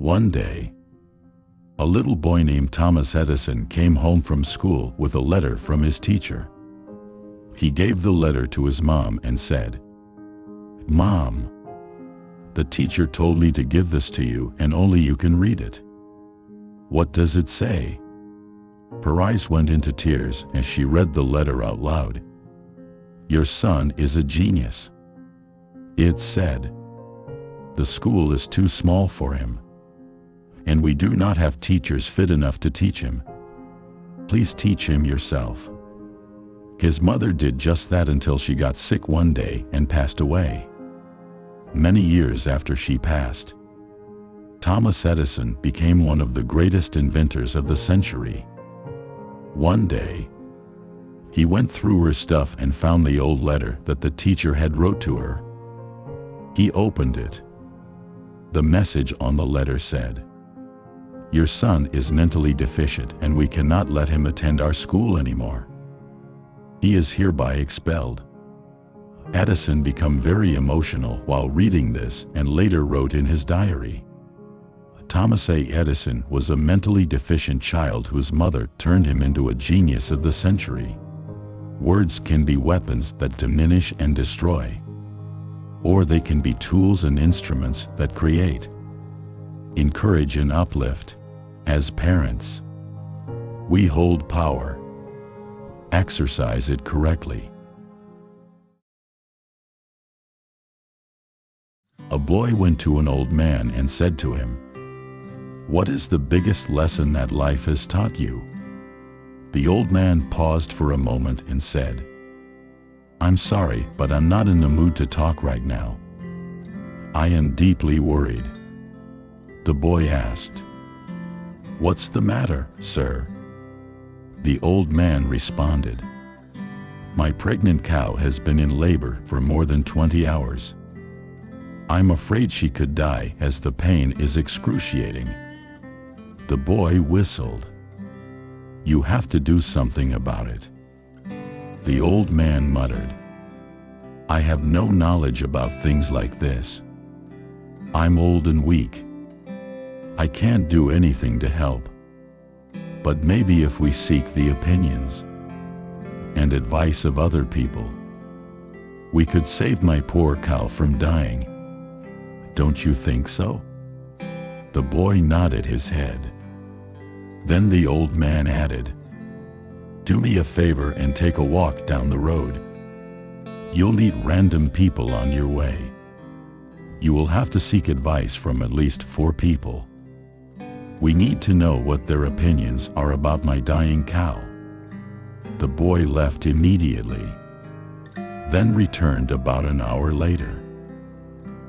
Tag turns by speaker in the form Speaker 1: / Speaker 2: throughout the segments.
Speaker 1: One day, a little boy named Thomas Edison came home from school with a letter from his teacher. He gave the letter to his mom and said, "Mom, the teacher told me to give this to you and only you can read it. What does it say?" Her eyes went into tears as she read the letter out loud. "Your son is a genius," it said. "The school is too small for him, and we do not have teachers fit enough to teach him. Please teach him yourself." His mother did just that until she got sick one day and passed away. Many years after she passed, Thomas Edison became one of the greatest inventors of the century. One day, he went through her stuff and found the old letter that the teacher had wrote to her. He opened it. The message on the letter said, "Your son is mentally deficient and we cannot let him attend our school anymore. He is hereby expelled." Edison became very emotional while reading this and later wrote in his diary, "Thomas A. Edison was a mentally deficient child whose mother turned him into a genius of the century." Words can be weapons that diminish and destroy, or they can be tools and instruments that create, encourage and uplift. As parents, we hold power. Exercise it correctly. A boy went to an old man and said to him, "What is the biggest lesson that life has taught you?" The old man paused for a moment and said, "I'm sorry, but I'm not in the mood to talk right now. I am deeply worried." The boy asked, "What's the matter, sir?" The old man responded, "My pregnant cow has been in labor for more than 20 hours. I'm afraid she could die as the pain is excruciating." The boy whistled. "You have to do something about it." The old man muttered, "I have no knowledge about things like this. I'm old and weak. I can't do anything to help. But maybe if we seek the opinions and advice of other people, we could save my poor cow from dying. Don't you think so?" The boy nodded his head. Then the old man added, "Do me a favor and take a walk down the road. You'll meet random people on your way. You will have to seek advice from at least 4 people. We need to know what their opinions are about my dying cow." The boy left immediately, then returned about an hour later.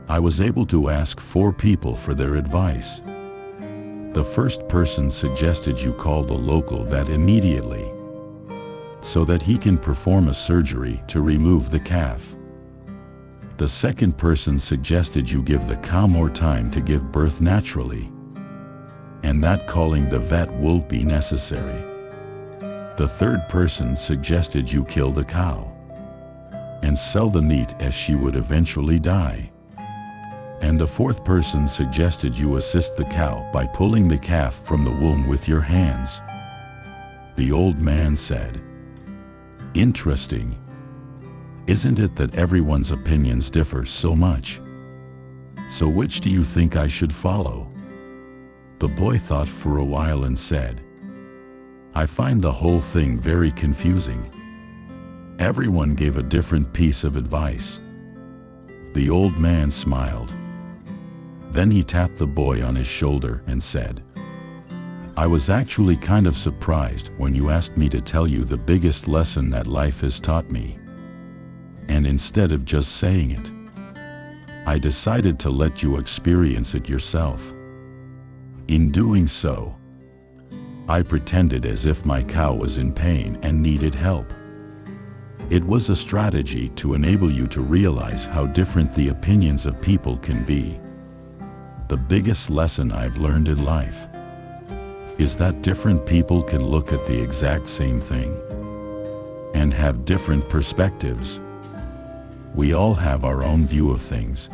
Speaker 1: "I was able to ask 4 people for their advice. The first person suggested you call the local vet immediately, so that he can perform a surgery to remove the calf. The second person suggested you give the cow more time to give birth naturally, and that calling the vet will be necessary. The third person suggested you kill the cow and sell the meat as she would eventually die. And the fourth person suggested you assist the cow by pulling the calf from the womb with your hands." The old man said, "Interesting. Isn't it that everyone's opinions differ so much? So which do you think I should follow?" The boy thought for a while and said, "I find the whole thing very confusing. Everyone gave a different piece of advice." The old man smiled. Then he tapped the boy on his shoulder and said, "I was actually kind of surprised when you asked me to tell you the biggest lesson that life has taught me. And instead of just saying it, I decided to let you experience it yourself. In doing so, I pretended as if my cow was in pain and needed help. It was a strategy to enable you to realize how different the opinions of people can be. The biggest lesson I've learned in life is that different people can look at the exact same thing and have different perspectives. We all have our own view of things,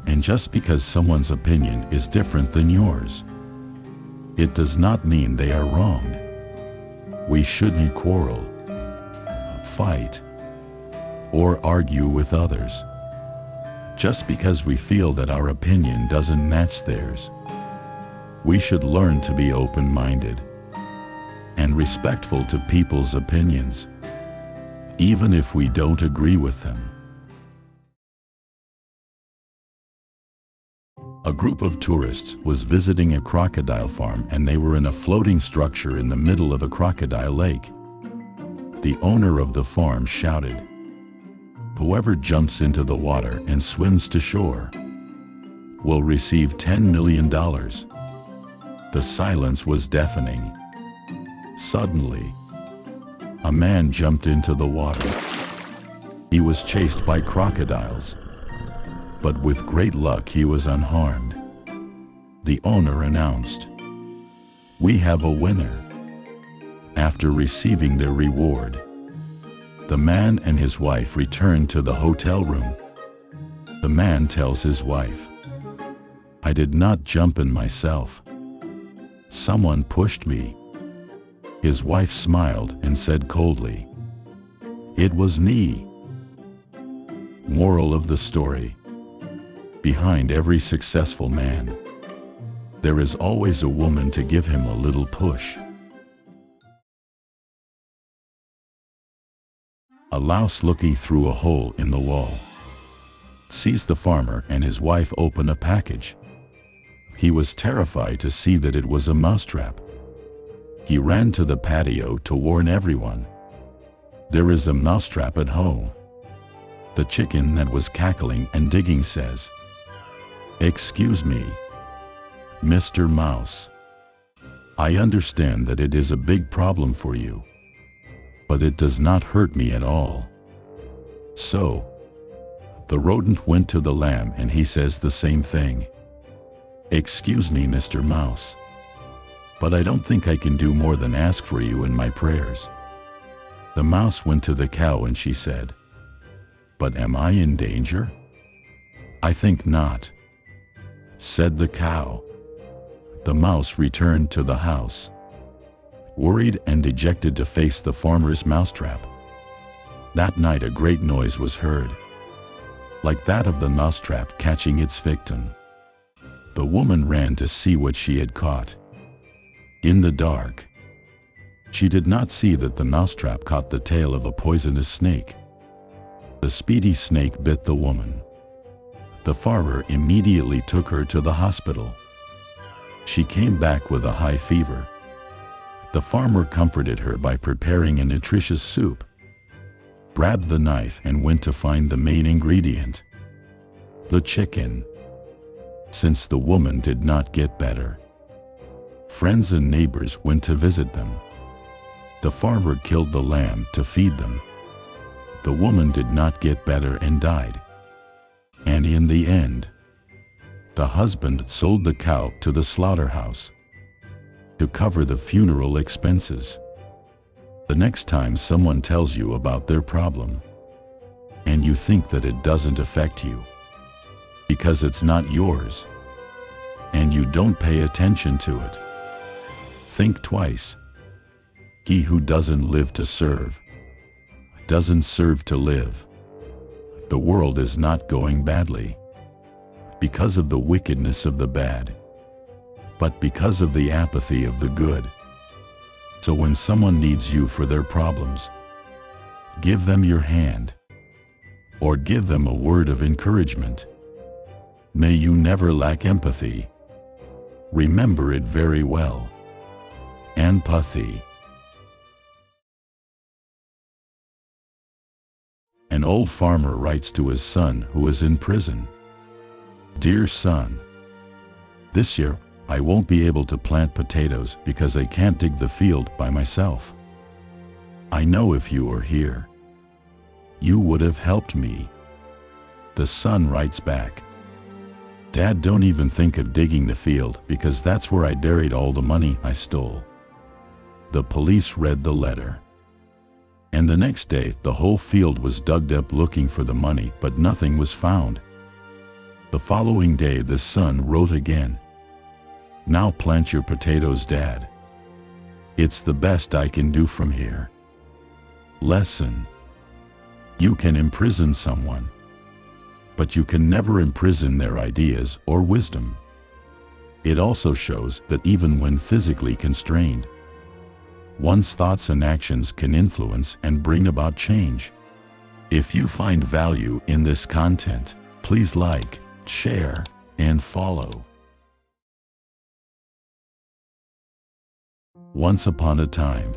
Speaker 1: And just because someone's opinion is different than yours, it does not mean they are wrong. We shouldn't quarrel, fight, or argue with others just because we feel that our opinion doesn't match theirs. We should learn to be open-minded and respectful to people's opinions, even if we don't agree with them. A group of tourists was visiting a crocodile farm, and they were in a floating structure in the middle of a crocodile lake. The owner of the farm shouted, "Whoever jumps into the water and swims to shore will receive $10 million. The silence was deafening. Suddenly, a man jumped into the water. He was chased by crocodiles, but with great luck he was unharmed. The owner announced, "We have a winner." After receiving their reward, the man and his wife returned to the hotel room. The man tells his wife, "I did not jump in myself. Someone pushed me." His wife smiled and said coldly, "It was me." Moral of the story: behind every successful man, there is always a woman to give him a little push. A louse looking through a hole in the wall sees the farmer and his wife open a package. He was terrified to see that it was a mousetrap. He ran to the patio to warn everyone, "There is a mousetrap at home." The chicken that was cackling and digging says, "Excuse me, Mr. Mouse. I understand that it is a big problem for you, but it does not hurt me at all." So, the rodent went to the lamb and he says the same thing. "Excuse me, Mr. Mouse, but I don't think I can do more than ask for you in my prayers." The mouse went to the cow and she said, "But am I in danger?" "I think not," said the cow. The mouse returned to the house, worried and dejected to face the farmer's mousetrap. That night a great noise was heard, like that of the mousetrap catching its victim. The woman ran to see what she had caught. In the dark, she did not see that the mousetrap caught the tail of a poisonous snake. The speedy snake bit the woman. The farmer immediately took her to the hospital. She came back with a high fever. The farmer comforted her by preparing a nutritious soup, grabbed the knife and went to find the main ingredient, the chicken. Since the woman did not get better, friends and neighbors went to visit them. The farmer killed the lamb to feed them. The woman did not get better and died. And in the end, the husband sold the cow to the slaughterhouse to cover the funeral expenses. The next time someone tells you about their problem, and you think that it doesn't affect you, because it's not yours, and you don't pay attention to it, think twice. He who doesn't live to serve, doesn't serve to live. The world is not going badly because of the wickedness of the bad, but because of the apathy of the good. So when someone needs you for their problems, give them your hand, or give them a word of encouragement. May you never lack empathy. Remember it very well. Empathy. An old farmer writes to his son who is in prison, "Dear son, this year I won't be able to plant potatoes because I can't dig the field by myself. I know if you were here, you would have helped me." The son writes back, "Dad, don't even think of digging the field because that's where I buried all the money I stole." The police read the letter, and the next day the whole field was dug up looking for the money, but nothing was found. The following day the son wrote again. "Now plant your potatoes, Dad. It's the best I can do from here." Lesson: you can imprison someone, but you can never imprison their ideas or wisdom. It also shows that even when physically constrained, one's thoughts and actions can influence and bring about change. If you find value in this content, please like, share, and follow. Once upon a time,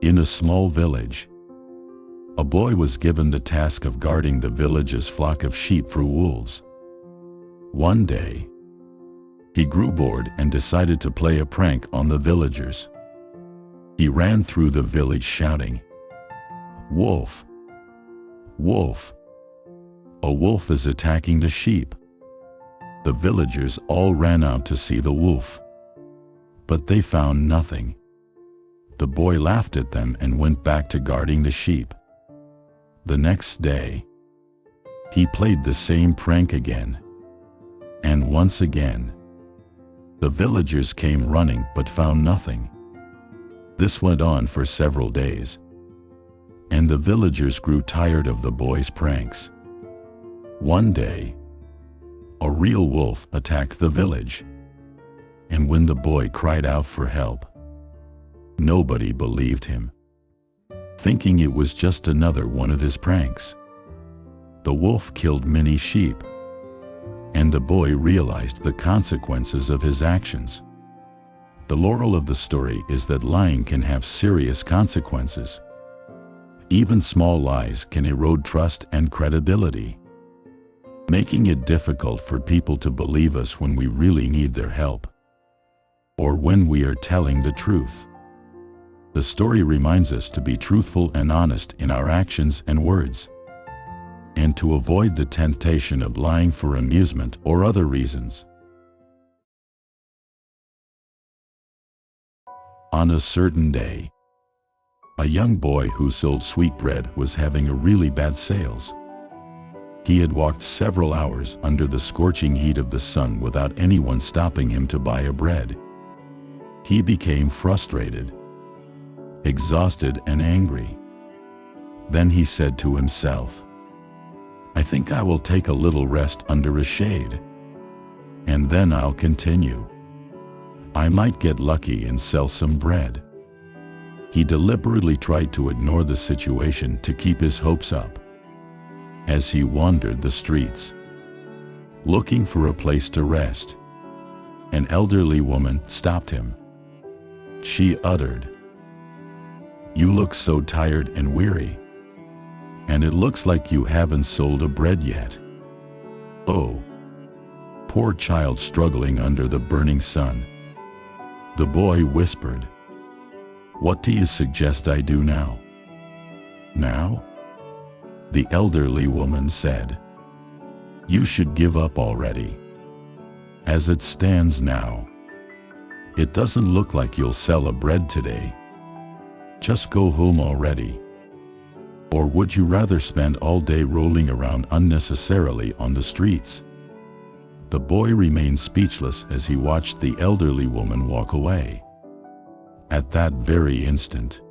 Speaker 1: in a small village, a boy was given the task of guarding the village's flock of sheep from wolves. One day, he grew bored and decided to play a prank on the villagers. He ran through the village shouting, "Wolf! Wolf! A wolf is attacking the sheep!" The villagers all ran out to see the wolf, but they found nothing. The boy laughed at them and went back to guarding the sheep. The next day, he played the same prank again. And once again, the villagers came running but found nothing. This went on for several days, and the villagers grew tired of the boy's pranks. One day, a real wolf attacked the village, and when the boy cried out for help, nobody believed him, thinking it was just another one of his pranks. The wolf killed many sheep, and the boy realized the consequences of his actions. The moral of the story is that lying can have serious consequences. Even small lies can erode trust and credibility, making it difficult for people to believe us when we really need their help, or when we are telling the truth. The story reminds us to be truthful and honest in our actions and words, and to avoid the temptation of lying for amusement or other reasons. On a certain day, a young boy who sold sweetbread was having a really bad sales. He had walked several hours under the scorching heat of the sun without anyone stopping him to buy a bread. He became frustrated, exhausted, and angry. Then he said to himself, "I think I will take a little rest under a shade, and then I'll continue. I might get lucky and sell some bread." He deliberately tried to ignore the situation to keep his hopes up. As he wandered the streets, looking for a place to rest, an elderly woman stopped him. She uttered, "You look so tired and weary, and it looks like you haven't sold a bread yet." "Oh, poor child struggling under the burning sun," the boy whispered. "What do you suggest I do now?" "Now?" the elderly woman said. "You should give up already. As it stands now, it doesn't look like you'll sell a bread today. Just go home already. Or would you rather spend all day rolling around unnecessarily on the streets?" The boy remained speechless as he watched the elderly woman walk away. At that very instant,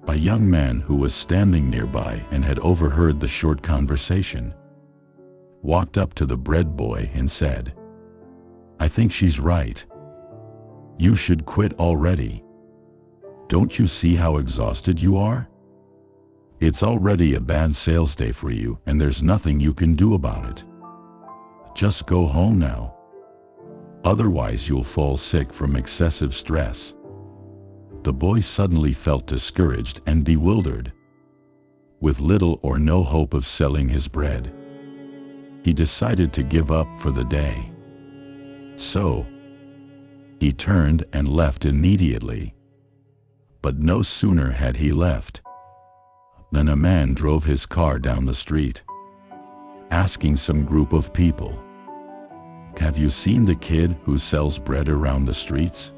Speaker 1: a young man who was standing nearby and had overheard the short conversation walked up to the bread boy and said, "I think she's right. You should quit already. Don't you see how exhausted you are? It's already a bad sales day for you, and there's nothing you can do about it. Just go home now. Otherwise you'll fall sick from excessive stress." The boy suddenly felt discouraged and bewildered. With little or no hope of selling his bread, he decided to give up for the day. So, he turned and left immediately. But no sooner had he left than a man drove his car down the street, asking some group of people, "Have you seen the kid who sells bread around the streets?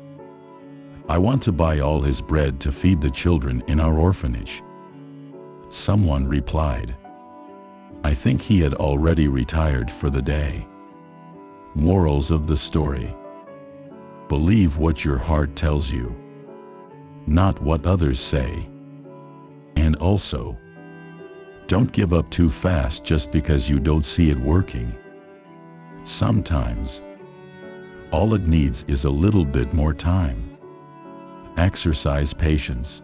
Speaker 1: I want to buy all his bread to feed the children in our orphanage." Someone replied, I think he had already retired for the day. Morals of the story. Believe what your heart tells you, not what others say. And also, don't give up too fast just because you don't see it working. Sometimes, all it needs is a little bit more time. Exercise patience.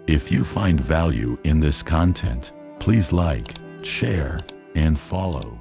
Speaker 1: If you find value in this content, please like, share, and follow.